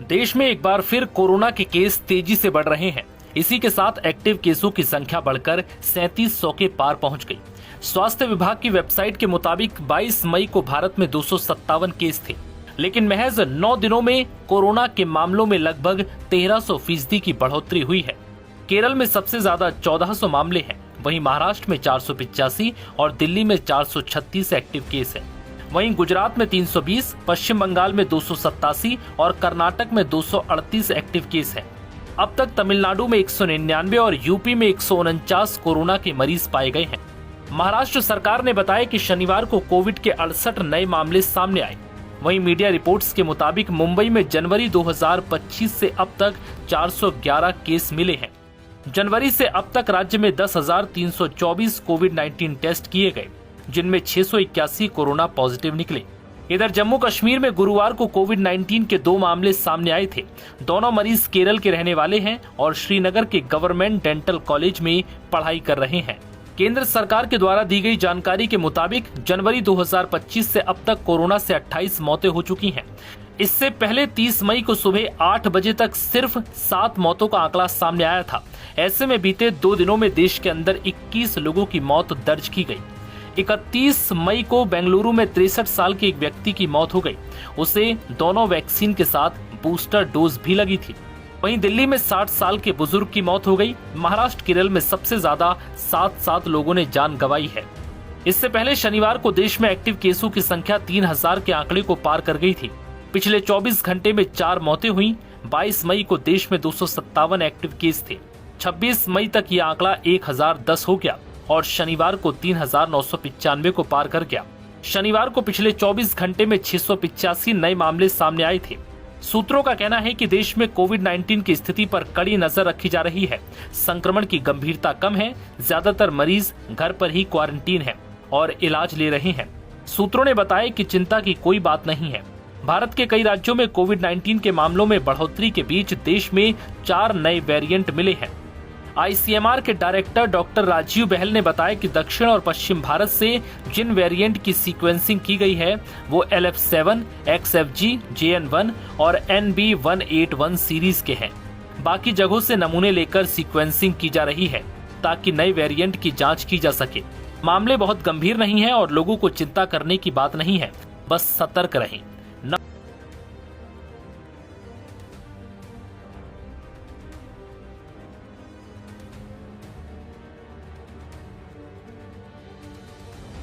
देश में एक बार फिर कोरोना के केस तेजी से बढ़ रहे हैं। इसी के साथ एक्टिव केसों की संख्या बढ़कर 3700 के पार पहुंच गई। स्वास्थ्य विभाग की वेबसाइट के मुताबिक 22 मई को भारत में 257 केस थे, लेकिन महज 9 दिनों में कोरोना के मामलों में लगभग 1300% की बढ़ोतरी हुई है। केरल में सबसे ज्यादा 1400 मामले हैं, वहीं महाराष्ट्र में 485 और दिल्ली में 436 एक्टिव केस हैं। वहीं गुजरात में 320, पश्चिम बंगाल में 287 और कर्नाटक में 238 एक्टिव केस हैं। अब तक तमिलनाडु में 199 और यूपी में 149 कोरोना के मरीज पाए गए हैं। महाराष्ट्र सरकार ने बताया कि शनिवार को कोविड के 68 नए मामले सामने आए। वहीं मीडिया रिपोर्ट्स के मुताबिक मुंबई में जनवरी 2025 से अब तक 411 केस मिले हैं। जनवरी से अब तक राज्य में 10,324 कोविड-19 टेस्ट किए गए, जिनमें 681 कोरोना पॉजिटिव निकले। इधर जम्मू कश्मीर में गुरुवार को कोविड-19 के 2 मामले सामने आए थे। दोनों मरीज केरल के रहने वाले हैं और श्रीनगर के गवर्नमेंट डेंटल कॉलेज में पढ़ाई कर रहे हैं। केंद्र सरकार के द्वारा दी गई जानकारी के मुताबिक जनवरी 2025 से अब तक कोरोना से 28 मौतें हो चुकी हैं। इससे पहले 30 मई को सुबह 8 बजे तक सिर्फ 7 मौतों का आंकड़ा सामने आया था। ऐसे में बीते 2 दिनों में देश के अंदर 21 लोगों की मौत दर्ज की गई। 31 मई को बेंगलुरु में 63 साल के एक व्यक्ति की मौत हो गई। उसे दोनों वैक्सीन के साथ बूस्टर डोज भी लगी थी। वहीं दिल्ली में 60 साल के बुजुर्ग की मौत हो गई। महाराष्ट्र, केरल में सबसे ज्यादा 7 लोगों ने जान गंवाई है। इससे पहले शनिवार को देश में एक्टिव केसों की संख्या 3000 के आंकड़े को पार कर गई थी। पिछले 24 घंटे में 4 मौतें हुई। 22 मई को देश में 257 एक्टिव केस थे। 26 मई तक ये आंकड़ा 1010 हो गया और शनिवार को 3995 को पार कर गया। शनिवार को पिछले 24 घंटे में 685 नए मामले सामने आए थे। सूत्रों का कहना है कि देश में कोविड-19 की स्थिति पर कड़ी नजर रखी जा रही है। संक्रमण की गंभीरता कम है, ज्यादातर मरीज घर पर ही क्वारंटीन हैं और इलाज ले रहे हैं। सूत्रों ने बताया कि चिंता की कोई बात नहीं है। भारत के कई राज्यों में कोविड-19 के मामलों में बढ़ोतरी के बीच देश में 4 नए वेरिएंट मिले हैं। आईसीएमआर के डायरेक्टर डॉक्टर राजीव बहल ने बताया कि दक्षिण और पश्चिम भारत से जिन वेरिएंट की सीक्वेंसिंग की गई है वो LF7, XFG, JN1 और NB181 सीरीज के हैं। बाकी जगहों से नमूने लेकर सीक्वेंसिंग की जा रही है ताकि नए वेरिएंट की जांच की जा सके। मामले बहुत गंभीर नहीं है और लोगों को चिंता करने की बात नहीं है, बस सतर्क रहें।